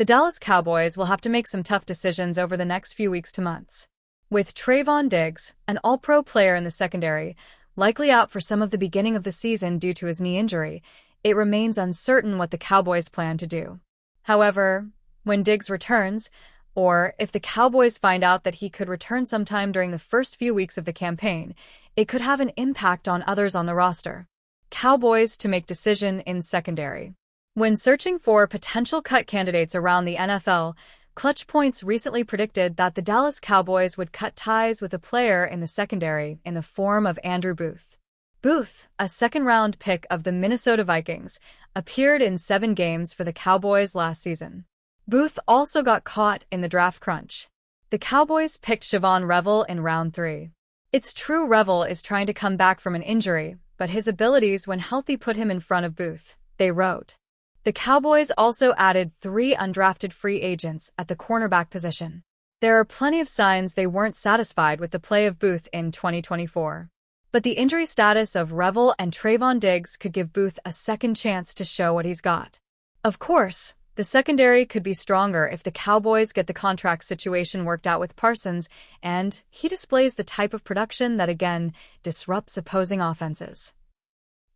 The Dallas Cowboys will have to make some tough decisions over the next few weeks to months. With Trevon Diggs, an all-pro player in the secondary, likely out for some of the beginning of the season due to his knee injury, it remains uncertain what the Cowboys plan to do. However, when Diggs returns, or if the Cowboys find out that he could return sometime during the first few weeks of the campaign, it could have an impact on others on the roster. Cowboys to make decision in secondary. When searching for potential cut candidates around the NFL, Clutch Points recently predicted that the Dallas Cowboys would cut ties with a player in the secondary in the form of Andrew Booth. Booth, a second-round pick of the Minnesota Vikings, appeared in 7 games for the Cowboys last season. Booth also got caught in the draft crunch. The Cowboys picked Trevon Revel in round 3. It's true Revel is trying to come back from an injury, but his abilities when healthy put him in front of Booth, they wrote. The Cowboys also added 3 undrafted free agents at the cornerback position. There are plenty of signs they weren't satisfied with the play of Booth in 2024. But the injury status of Revel and Trevon Diggs could give Booth a second chance to show what he's got. Of course, the secondary could be stronger if the Cowboys get the contract situation worked out with Parsons and he displays the type of production that again disrupts opposing offenses.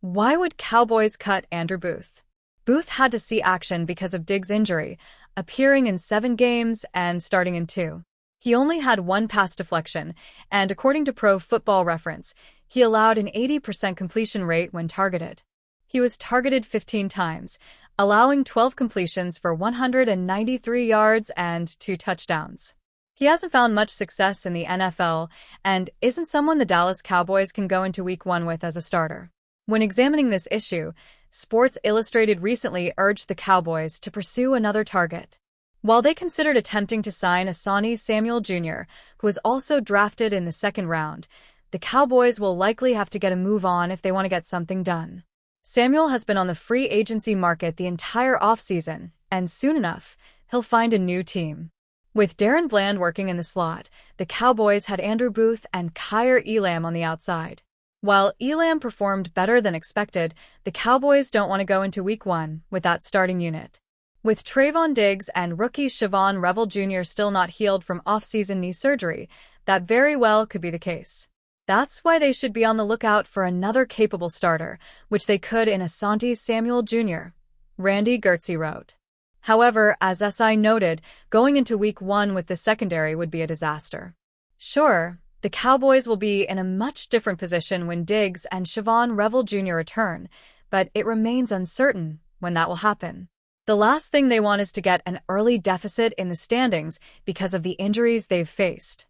Why would Cowboys cut Andrew Booth? Booth had to see action because of Diggs' injury, appearing in 7 games and starting in 2. He only had 1 pass deflection, and according to Pro Football Reference, he allowed an 80% completion rate when targeted. He was targeted 15 times, allowing 12 completions for 193 yards and 2 touchdowns. He hasn't found much success in the NFL and isn't someone the Dallas Cowboys can go into Week 1 with as a starter. When examining this issue, Sports Illustrated recently urged the Cowboys to pursue another target. While they considered attempting to sign Asante Samuel Jr., who was also drafted in the 2nd round, the Cowboys will likely have to get a move on if they want to get something done. Samuel has been on the free agency market the entire offseason, and soon enough, he'll find a new team. With Darren Bland working in the slot, the Cowboys had Andrew Booth and Kaiir Elam on the outside. While Elam performed better than expected, the Cowboys don't want to go into Week 1 with that starting unit. With Trevon Diggs and rookie Trevon Revel Jr. still not healed from off-season knee surgery, that very well could be the case. That's why they should be on the lookout for another capable starter, which they could in Asante Samuel Jr., Randy Gertzy wrote. However, as SI noted, going into Week 1 with the secondary would be a disaster. Sure, the Cowboys will be in a much different position when Diggs and Trevon Revel Jr. return, but it remains uncertain when that will happen. The last thing they want is to get an early deficit in the standings because of the injuries they've faced.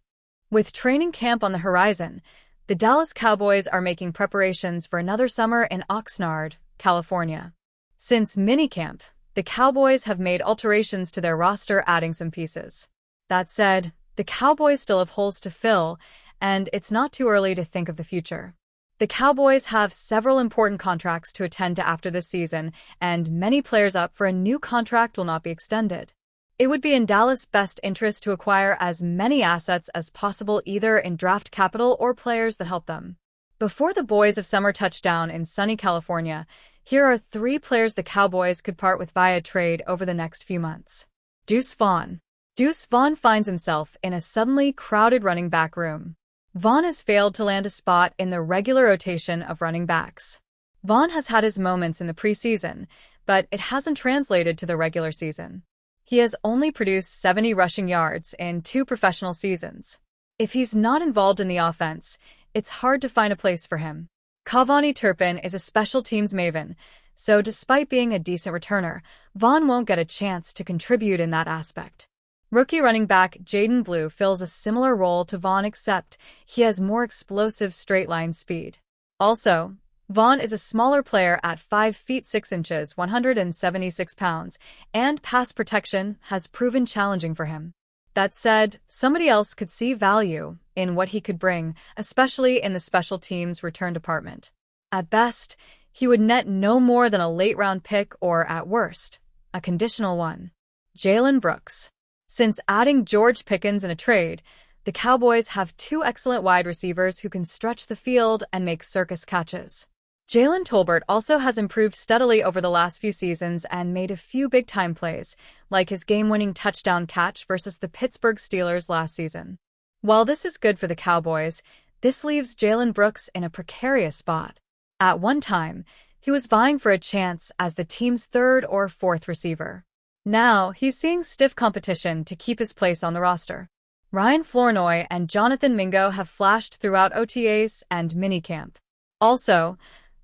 With training camp on the horizon, the Dallas Cowboys are making preparations for another summer in Oxnard, California. Since minicamp, the Cowboys have made alterations to their roster, adding some pieces. That said, the Cowboys still have holes to fill, and it's not too early to think of the future. The Cowboys have several important contracts to attend to after this season, and many players up for a new contract will not be extended. It would be in Dallas' best interest to acquire as many assets as possible, either in draft capital or players that help them. Before the Boys of Summer touchdown in sunny California, here are 3 players the Cowboys could part with via trade over the next few months. Deuce Vaughn. Deuce Vaughn finds himself in a suddenly crowded running back room. Vaughn has failed to land a spot in the regular rotation of running backs. Vaughn has had his moments in the preseason, but it hasn't translated to the regular season. He has only produced 70 rushing yards in 2 professional seasons. If he's not involved in the offense, it's hard to find a place for him. Cavani Turpin is a special teams maven, so despite being a decent returner, Vaughn won't get a chance to contribute in that aspect. Rookie running back Jaden Blue fills a similar role to Vaughn, except he has more explosive straight-line speed. Also, Vaughn is a smaller player at 5 feet 6 inches, 176 pounds, and pass protection has proven challenging for him. That said, somebody else could see value in what he could bring, especially in the special teams return department. At best, he would net no more than a late-round pick or, at worst, a conditional one. Jalen Brooks. Since adding George Pickens in a trade, the Cowboys have 2 excellent wide receivers who can stretch the field and make circus catches. Jalen Tolbert also has improved steadily over the last few seasons and made a few big-time plays, like his game-winning touchdown catch versus the Pittsburgh Steelers last season. While this is good for the Cowboys, this leaves Jalen Brooks in a precarious spot. At one time, he was vying for a chance as the team's third or fourth receiver. Now, he's seeing stiff competition to keep his place on the roster. Ryan Flournoy and Jonathan Mingo have flashed throughout OTAs and minicamp. Also,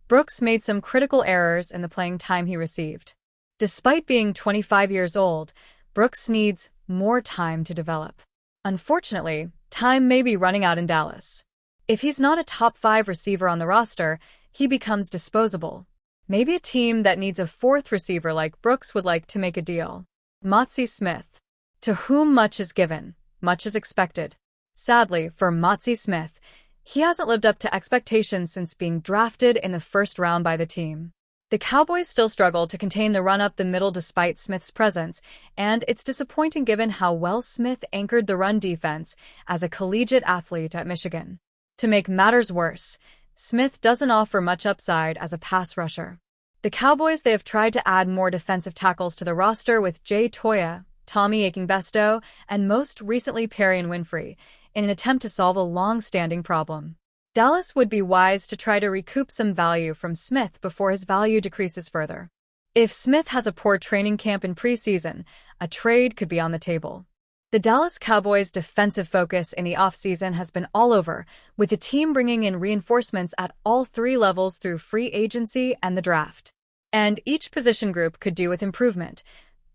Brooks made some critical errors in the playing time he received. Despite being 25 years old, Brooks needs more time to develop. Unfortunately, time may be running out in Dallas. If he's not a top 5 receiver on the roster, he becomes disposable. Maybe a team that needs a fourth receiver like Brooks would like to make a deal. Motzi Smith. To whom much is given, much is expected. Sadly, for Motzi Smith, he hasn't lived up to expectations since being drafted in the first round by the team. The Cowboys still struggle to contain the run up the middle despite Smith's presence, and it's disappointing given how well Smith anchored the run defense as a collegiate athlete at Michigan. To make matters worse, Smith doesn't offer much upside as a pass rusher. The Cowboys, they have tried to add more defensive tackles to the roster with Jay Toya, Tommy Akinbesto, and most recently Perrion Winfrey, in an attempt to solve a long-standing problem. Dallas would be wise to try to recoup some value from Smith before his value decreases further. If Smith has a poor training camp in preseason, a trade could be on the table. The Dallas Cowboys' defensive focus in the offseason has been all over, with the team bringing in reinforcements at all 3 levels through free agency and the draft. And each position group could do with improvement.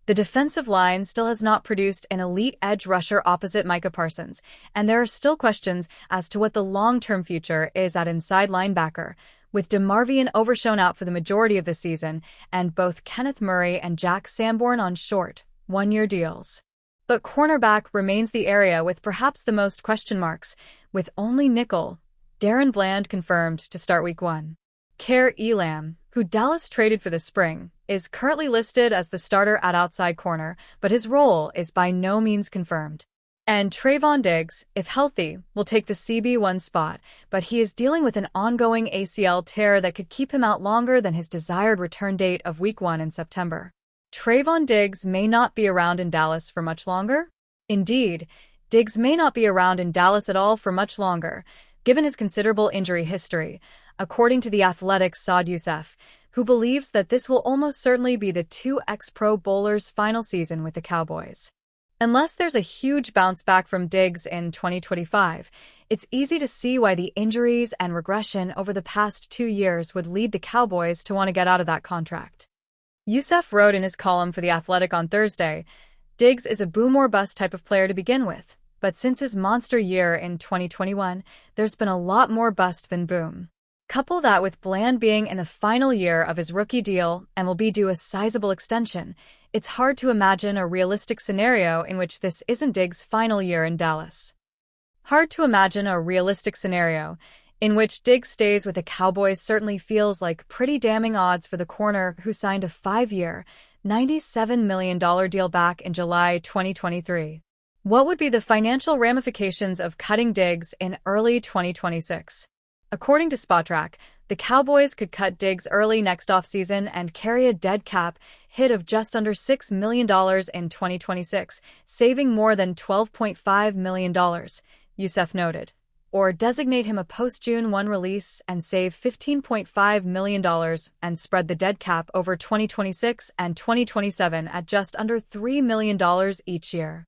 The defensive line still has not produced an elite edge rusher opposite Micah Parsons, and there are still questions as to what the long-term future is at inside linebacker, with DeMarvion Overshown out for the majority of the season, and both Kenneth Murray and Jack Sanborn on short, one-year deals. But cornerback remains the area with perhaps the most question marks, with only nickel Darren Bland confirmed to start Week 1. Kare Elam, who Dallas traded for the spring, is currently listed as the starter at outside corner, but his role is by no means confirmed. And Trevon Diggs, if healthy, will take the CB1 spot, but he is dealing with an ongoing ACL tear that could keep him out longer than his desired return date of Week 1 in September. Trevon Diggs may not be around in Dallas for much longer. Indeed, Diggs may not be around in Dallas at all for much longer, given his considerable injury history, according to The Athletic's Saad Youssef, who believes that this will almost certainly be the 2 ex-Pro Bowlers' final season with the Cowboys. Unless there's a huge bounce back from Diggs in 2025, it's easy to see why the injuries and regression over the past 2 years would lead the Cowboys to want to get out of that contract. Youssef wrote in his column for The Athletic on Thursday, Diggs is a boom or bust type of player to begin with, but since his monster year in 2021, there's been a lot more bust than boom. Couple that with Bland being in the final year of his rookie deal and will be due a sizable extension, it's hard to imagine a realistic scenario in which this isn't Diggs' final year in Dallas. Hard to imagine a realistic scenario in which Diggs stays with the Cowboys certainly feels like pretty damning odds for the corner who signed a 5-year, $97 million deal back in July 2023. What would be the financial ramifications of cutting Diggs in early 2026? According to Spotrac, the Cowboys could cut Diggs early next offseason and carry a dead cap hit of just under $6 million in 2026, saving more than $12.5 million, Youssef noted. Or designate him a post-June 1 release and save $15.5 million and spread the dead cap over 2026 and 2027 at just under $3 million each year.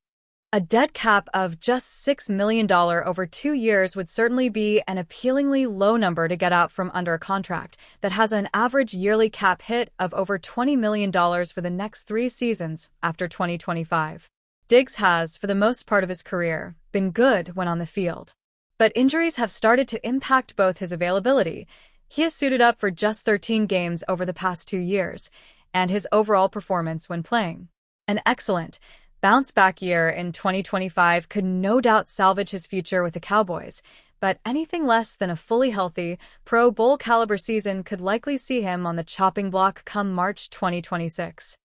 A dead cap of just $6 million over 2 years would certainly be an appealingly low number to get out from under a contract that has an average yearly cap hit of over $20 million for the next 3 seasons after 2025. Diggs has, for the most part of his career, been good when on the field. But injuries have started to impact both his availability. He has suited up for just 13 games over the past 2 years, and his overall performance when playing. An excellent bounce-back year in 2025 could no doubt salvage his future with the Cowboys, but anything less than a fully healthy, Pro Bowl caliber season could likely see him on the chopping block come March 2026.